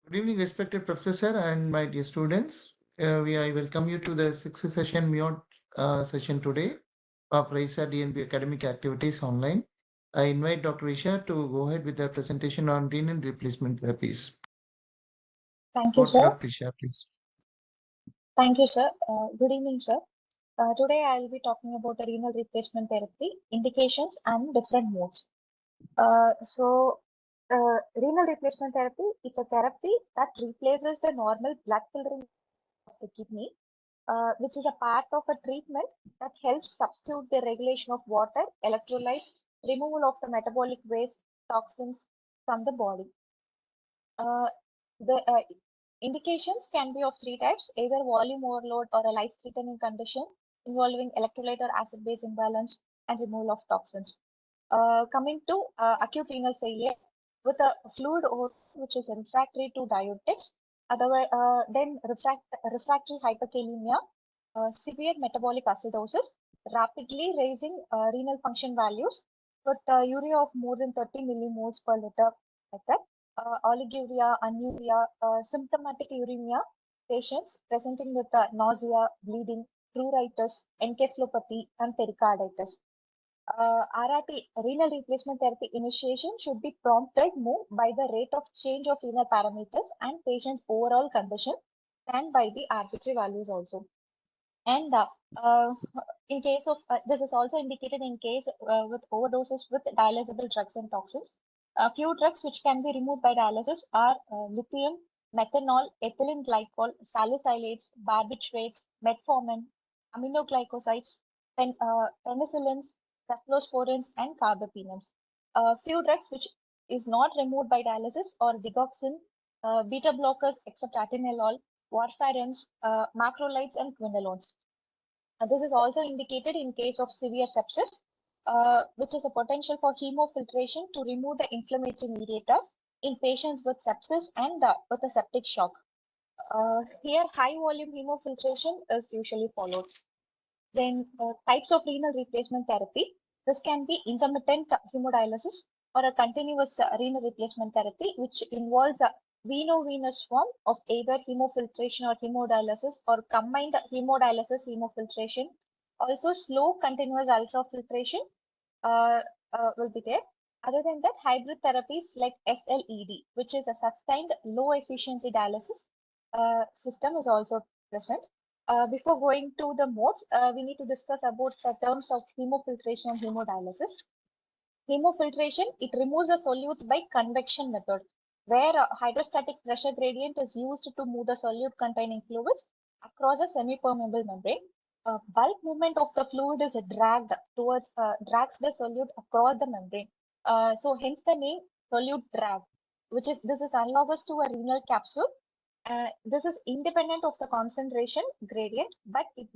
Good evening, respected professor and my dear students. I welcome you to the sixth session, MIOT session today of Risha DNB academic activities online. I invite Dr. Risha to go ahead with the presentation on renal replacement therapies. Thank you, Over to sir. Dr. Risha, please. Thank you, sir. Good evening, sir. Today I will be talking about the renal replacement therapy, indications, and different modes. Renal replacement therapy is a therapy that replaces the normal blood filtering of the kidney, which is a part of a treatment that helps substitute the regulation of water, electrolytes, removal of the metabolic waste, toxins from the body. The indications can be of three types, either volume overload or a life-threatening condition involving electrolyte or acid-base imbalance and removal of toxins. Coming to acute renal failure with a fluid overload which is refractory to diuretics, otherwise, then refractory hyperkalemia, severe metabolic acidosis, rapidly raising renal function values with urea of more than 30 millimoles per liter, like that. Oliguria, anuria, symptomatic uremia patients presenting with nausea, bleeding, pruritus, encephalopathy, and pericarditis. RRT, renal replacement therapy initiation should be prompted more by the rate of change of renal parameters and patient's overall condition than by the arbitrary values also. And uh, in case of this is also indicated in case with overdoses with dialysable drugs and toxins. A few drugs which can be removed by dialysis are lithium, methanol, ethylene glycol, salicylates, barbiturates, metformin, aminoglycosides, penicillins, cephalosporins, and carbapenems. A few drugs which is not removed by dialysis or digoxin, beta blockers except atenolol, warfarins, macrolides, and quinolones. This is also indicated in case of severe sepsis, which is a potential for hemofiltration to remove the inflammatory mediators in patients with sepsis and with a septic shock. Here, high volume hemofiltration is usually followed. Then types of renal replacement therapy. This can be intermittent hemodialysis or a continuous renal replacement therapy, which involves a veno-venous form of either hemofiltration or hemodialysis or combined hemodialysis hemofiltration. Also, slow continuous ultrafiltration will be there. Other than that, hybrid therapies like SLED, which is a sustained low efficiency dialysis system, is also present. Before going to the modes, we need to discuss about the terms of hemofiltration and hemodialysis. Hemofiltration, it removes the solutes by convection method, where a hydrostatic pressure gradient is used to move the solute containing fluids across a semi-permeable membrane. Bulk movement of the fluid is drags the solute across the membrane. So hence the name solute drag, this is analogous to a renal capsule. This is independent of the concentration gradient, but it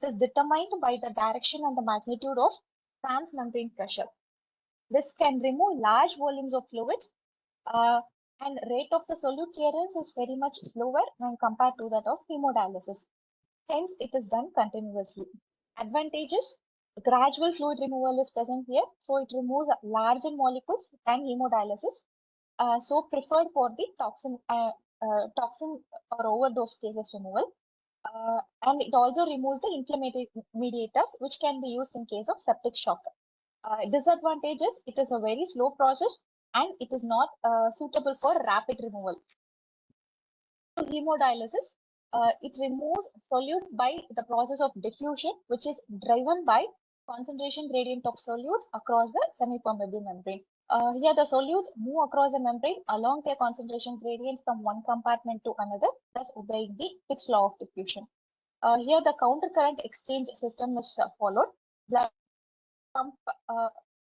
is determined by the direction and the magnitude of transmembrane pressure. This can remove large volumes of fluids, uh, and rate of the solute clearance is very much slower when compared to that of hemodialysis. Hence, it is done continuously. Advantages: gradual fluid removal is present here, so it removes larger molecules than hemodialysis. So preferred for the toxin or overdose cases removal. And it also removes the inflammatory mediators, which can be used in case of septic shock. Disadvantages: it is a very slow process and it is not suitable for rapid removal. Hemodialysis, it removes solute by the process of diffusion, which is driven by concentration gradient of solutes across the semi-permeable membrane. Here the solutes move across the membrane along their concentration gradient from one compartment to another, thus obeying the Fick's law of diffusion. Here the counter current exchange system is followed. Blood pump,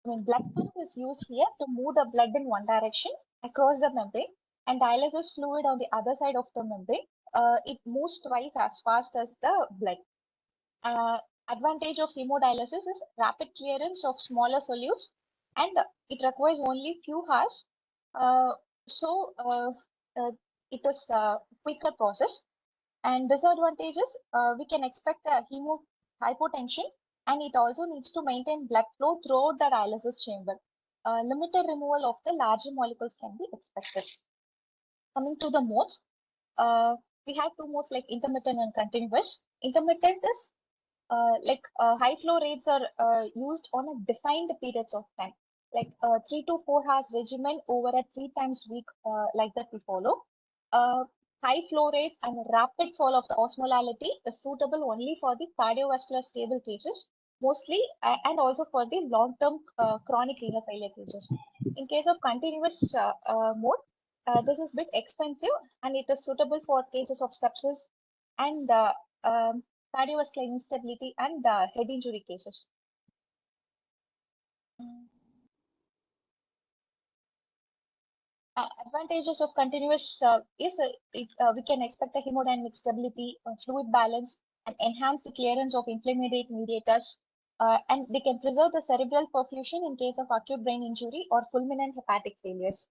blood pump is used here to move the blood in one direction across the membrane, and dialysis fluid on the other side of the membrane. It moves twice as fast as the blood. Uh, Advantage of hemodialysis is rapid clearance of smaller solutes, and it requires only few hours. Uh, so it is a quicker process. And disadvantages, we can expect a hypotension, and it also needs to maintain blood flow throughout the dialysis chamber. Limited removal of the larger molecules can be expected. Coming to the modes, we have two modes like intermittent and continuous. Intermittent is high flow rates are used on a defined periods of time, like 3 to 4 hours regimen over a 3 times week, like that we follow. Uh, High flow rates and rapid fall of the osmolality is suitable only for the cardiovascular stable cases, mostly, and also for the long-term chronic renal failure cases. In case of continuous mode, this is a bit expensive and it is suitable for cases of sepsis and um, cardiovascular instability and head injury cases. Mm. Advantages of continuous is we can expect a hemodynamic stability, fluid balance, and enhanced clearance of inflammatory mediators. And they can preserve the cerebral perfusion in case of acute brain injury or fulminant hepatic failures.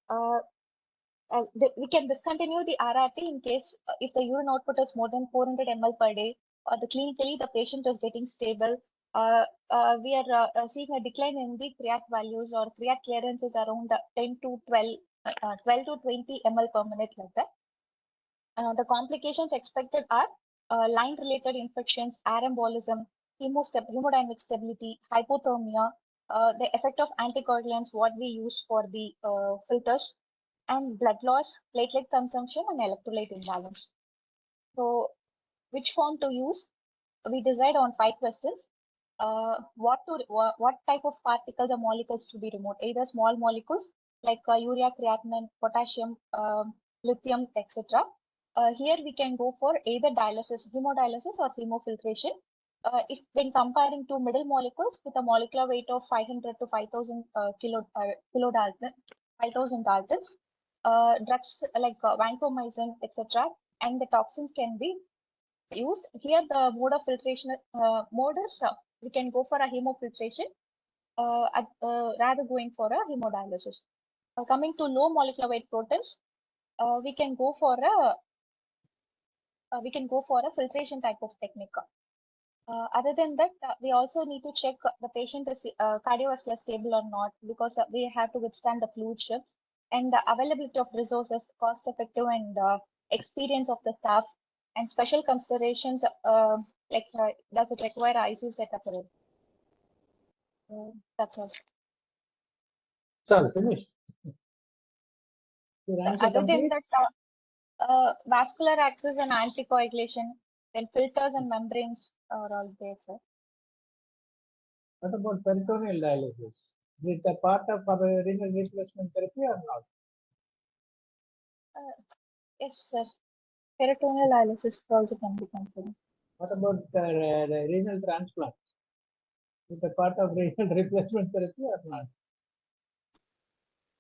Uh, we can discontinue the RRT in case if the urine output is more than 400 ml per day, or the clinically the patient is getting stable. We are seeing a decline in the creat values, or creat clearance is around 10 to 12, 12 to 20 ml per minute, like that. The complications expected are line-related infections, air embolism, hemodynamic stability, hypothermia, the effect of anticoagulants, what we use for the filters, and blood loss, platelet consumption, and electrolyte imbalance. So, which form to use? We decide on 5 questions. What type of particles or molecules to be removed? Either small molecules like urea, creatinine, potassium, lithium, etc. Here we can go for either dialysis, hemodialysis, or hemofiltration. If when comparing two middle molecules with a molecular weight of 500 to 5,000 kilodalton, 5,000 daltons, drugs like vancomycin, etc., and the toxins can be used. Here the mode of filtration mode is we can go for a hemofiltration rather going for a hemodialysis. Coming to low molecular weight proteins, we can go for a filtration type of technique. Other than that, we also need to check the patient is cardiovascular stable or not, because we have to withstand the fluid shifts, and the availability of resources, cost effective, and experience of the staff, and special considerations like does it require ICU setup or not. That's all. So finished. Your answer Other than complete? that, vascular access and anticoagulation, then filters and membranes are all there, sir. What about peritoneal dialysis? Is it a part of our renal replacement therapy or not? Yes, sir. Peritoneal dialysis also can be considered. What about the renal transplant? Is it a part of renal replacement therapy or not?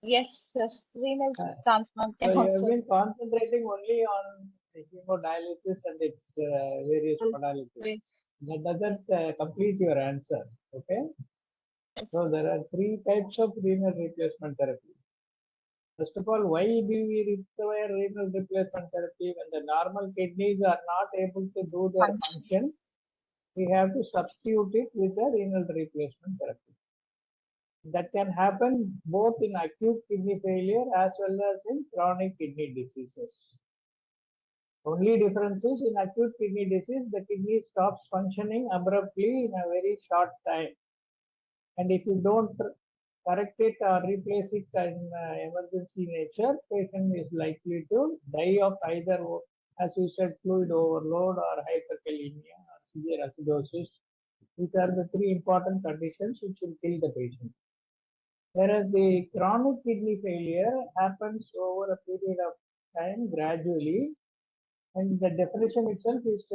Yes, yes. Renal Uh, transplant So can you have also. been concentrating only on the hemodialysis and its various modalities. Yes. That doesn't complete your answer. Okay. So there are three types of renal replacement therapy. First of all, why do we require renal replacement therapy when the normal kidneys are not able to do their Function. function? We have to substitute it with a renal replacement therapy. That can happen both in acute kidney failure as well as in chronic kidney diseases. Only difference is in acute kidney disease, the kidney stops functioning abruptly in a very short time. And if you don't correct it or replace it in emergency nature, patient is likely to die of either, as you said, fluid overload or hyperkalemia or severe acidosis. These are the three important conditions which will kill the patient. Whereas the chronic kidney failure happens over a period of time gradually, and the definition itself is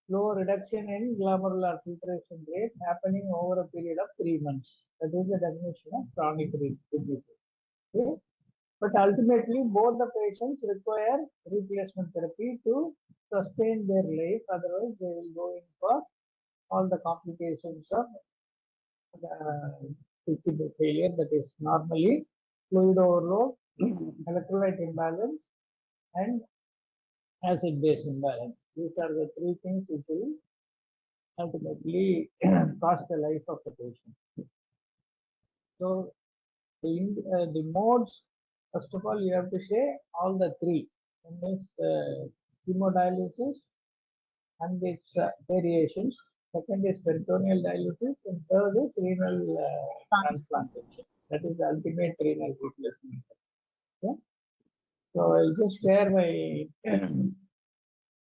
slow reduction in glomerular filtration rate happening over a period of 3 months. That is the definition of chronic kidney failure. Okay? But ultimately, both the patients require replacement therapy to sustain their life. Otherwise, they will go in for all the complications of kidney failure, that is normally fluid overload, electrolyte imbalance, and acid base imbalance. These are the three things which will ultimately cost the life of the patient. So the modes First of all, you have to say all the three. One is hemodialysis and its variations. Second is peritoneal dialysis, and third is renal transplantation. That is the ultimate renal replacement. Okay? So I'll just share my